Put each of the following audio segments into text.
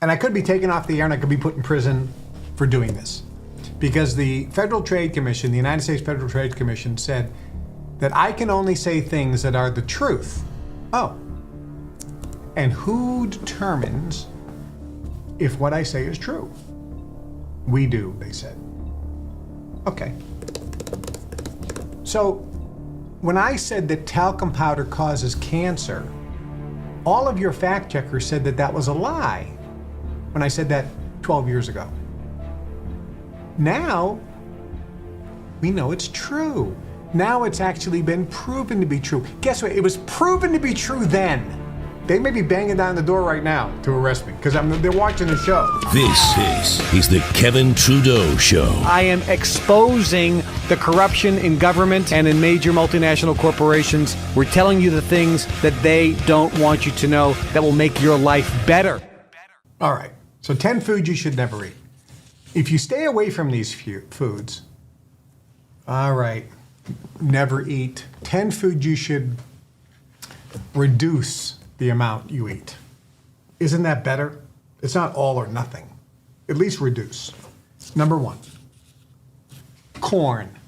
And I could be taken off the air and I could be put in prison for doing this. Because the Federal Trade Commission, the United States Federal Trade Commission, said that I can only say things that are the truth. Oh. And who determines if what I say is true? We do, they said. Okay. So when I said that talcum powder causes cancer, all of your fact checkers said that that was a lie when I said that 12 years ago. Now, we know it's true. Now it's actually been proven to be true. Guess what? It was proven to be true then. They may be banging down the door right now to arrest me because they're watching the show. This is the Kevin Trudeau Show. I am exposing the corruption in government and in major multinational corporations. We're telling you the things that they don't want you to know that will make your life better. All right, so 10 foods you should never eat. If you stay away from these foods, all right, never eat. 10 foods you should reduce the amount you eat. Isn't that better? It's not all or nothing. At least reduce. Number 1, corn.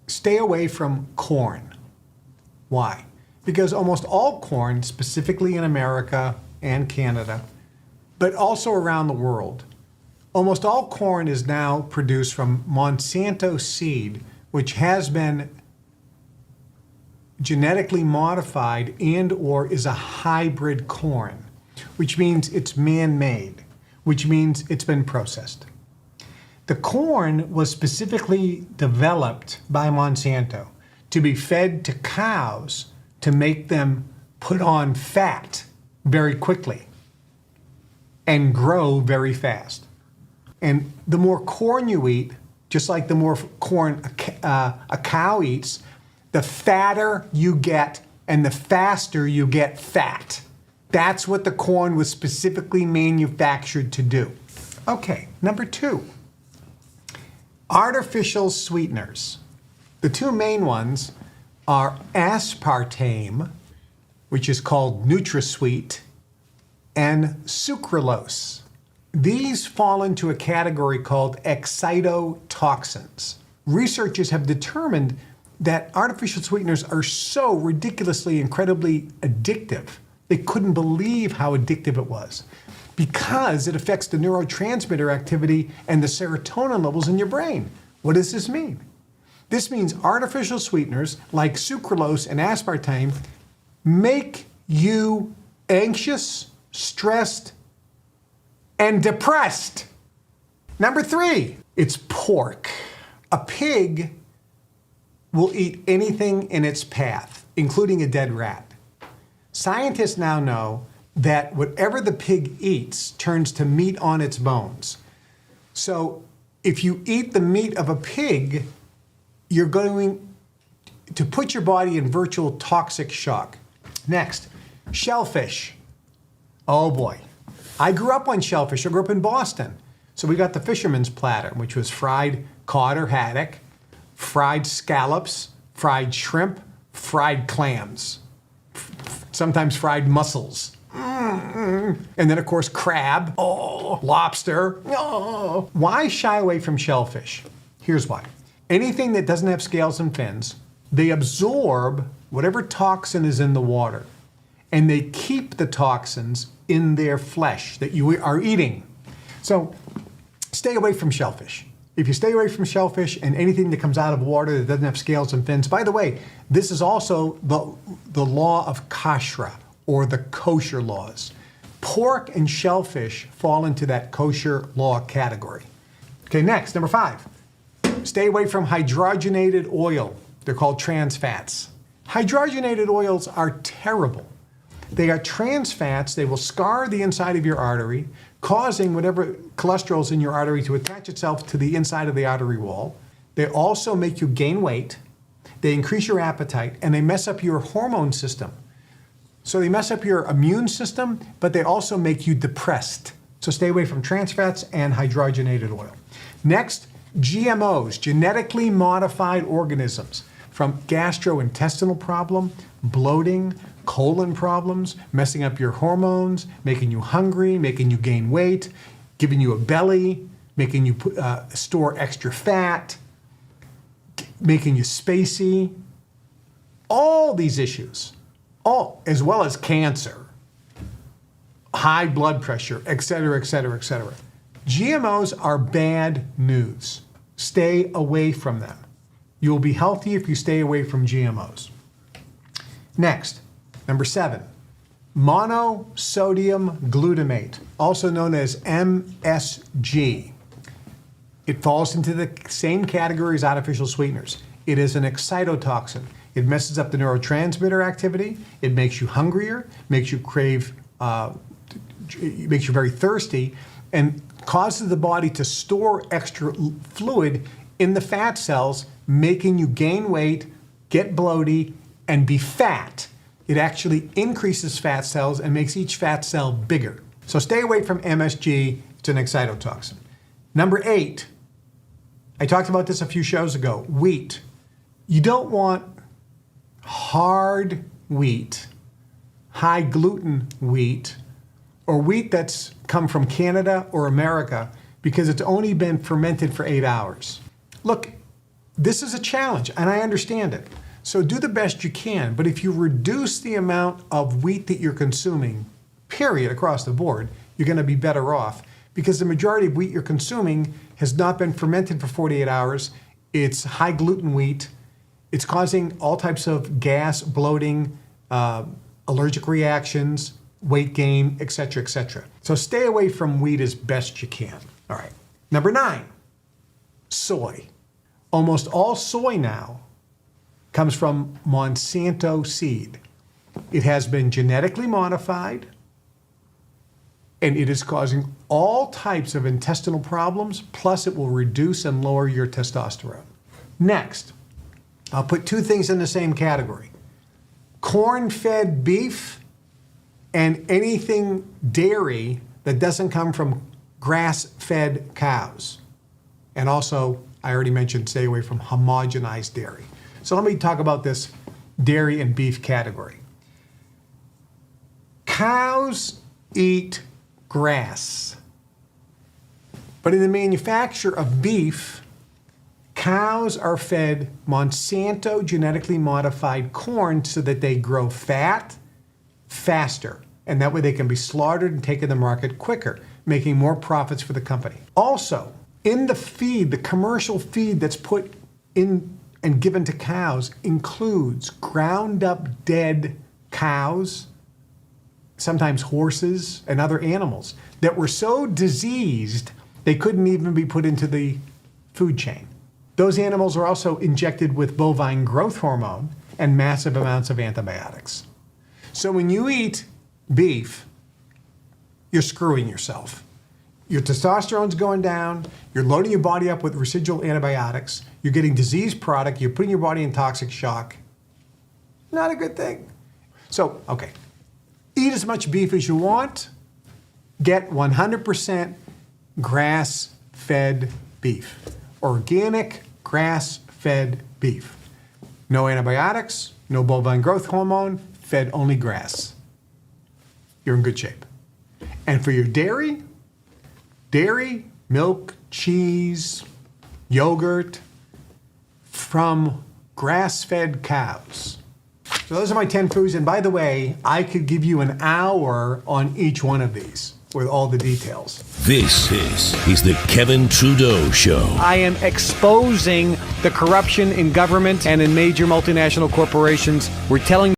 Stay away from corn. Why? Because almost all corn, specifically in America and Canada, but also around the world, almost all corn is now produced from Monsanto seed, which has been genetically modified and or is a hybrid corn, which means it's man-made, which means it's been processed. The corn was specifically developed by Monsanto to be fed to cows to make them put on fat very quickly and grow very fast. And the more corn you eat, just like the more corn a cow eats, the fatter you get and the faster you get fat. That's what the corn was specifically manufactured to do. Okay, number 2, artificial sweeteners. The 2 main ones are aspartame, which is called NutraSweet, and sucralose. These fall into a category called excitotoxins. Researchers have determined that artificial sweeteners are so ridiculously, incredibly addictive. They couldn't believe how addictive it was because it affects the neurotransmitter activity and the serotonin levels in your brain. What does this mean? This means artificial sweeteners like sucralose and aspartame make you anxious, stressed, and depressed. Number 3, it's pork. A pig will eat anything in its path, including a dead rat. Scientists now know that whatever the pig eats turns to meat on its bones. So if you eat the meat of a pig, you're going to put your body in virtual toxic shock. Next, shellfish. Oh boy. I grew up on shellfish. I grew up in Boston. So we got the fisherman's platter, which was fried cod or haddock, fried scallops, fried shrimp, fried clams, sometimes fried mussels. And then, of course, crab, lobster. Why shy away from shellfish? Here's why. Anything that doesn't have scales and fins, they absorb whatever toxin is in the water, and they keep the toxins in their flesh that you are eating. So stay away from shellfish. If you stay away from shellfish and anything that comes out of water that doesn't have scales and fins, by the way, this is also the law of kashra, or the kosher laws. Pork and shellfish fall into that kosher law category. Okay, next, number 5. Stay away from hydrogenated oil. They're called trans fats. Hydrogenated oils are terrible. They are trans fats. They will scar the inside of your artery, causing whatever cholesterol is in your artery to attach itself to the inside of the artery wall. They also make you gain weight. They increase your appetite, and they mess up your hormone system. So they mess up your immune system, but they also make you depressed. So stay away from trans fats and hydrogenated oil. Next, GMOs, genetically modified organisms, from gastrointestinal problem, bloating, colon problems, messing up your hormones, making you hungry, making you gain weight, giving you a belly, making you store extra fat, making you spacey. All these issues, all as well as cancer, high blood pressure, et cetera, et cetera, et cetera. GMOs are bad news. Stay away from them. You will be healthy if you stay away from GMOs. Next, number 7, monosodium glutamate, also known as MSG. It falls into the same category as artificial sweeteners. It is an excitotoxin. It messes up the neurotransmitter activity. It makes you hungrier, makes you crave, makes you very thirsty, and causes the body to store extra fluid in the fat cells, making you gain weight, get bloated, and be fat. It actually increases fat cells and makes each fat cell bigger. So stay away from MSG. It's an excitotoxin. Number 8, I talked about this a few shows ago, wheat. You don't want hard wheat, high gluten wheat, or wheat that's come from Canada or America because it's only been fermented for 8 hours. Look, this is a challenge, and I understand it. So do the best you can, but if you reduce the amount of wheat that you're consuming, period, across the board, you're going to be better off because the majority of wheat you're consuming has not been fermented for 48 hours. It's high gluten wheat. It's causing all types of gas, bloating, allergic reactions, weight gain, etc., etc. So stay away from wheat as best you can. All right. Number 9, soy. Almost all soy now comes from Monsanto seed. It has been genetically modified, and it is causing all types of intestinal problems, plus it will reduce and lower your testosterone. Next, I'll put 2 things in the same category. Corn-fed beef and anything dairy that doesn't come from grass-fed cows. And also, I already mentioned, stay away from homogenized dairy. So let me talk about this dairy and beef category. Cows eat grass. But in the manufacture of beef, cows are fed Monsanto genetically modified corn so that they grow fat faster. And that way they can be slaughtered and taken to the market quicker, making more profits for the company. Also, in the feed, the commercial feed that's put in and given to cows includes ground up dead cows, sometimes horses and other animals that were so diseased they couldn't even be put into the food chain. Those animals are also injected with bovine growth hormone and massive amounts of antibiotics. So when you eat beef, you're screwing yourself. Your testosterone's going down, you're loading your body up with residual antibiotics, you're getting disease product, you're putting your body in toxic shock. Not a good thing. So, okay, eat as much beef as you want, get 100% grass-fed beef. Organic grass-fed beef. No antibiotics, no bovine growth hormone, fed only grass. You're in good shape. And for your dairy, milk, cheese, yogurt from grass-fed cows. So those are my 10 foods. And by the way, I could give you an hour on each one of these with all the details. This is the Kevin Trudeau Show. I am exposing the corruption in government and in major multinational corporations. We're telling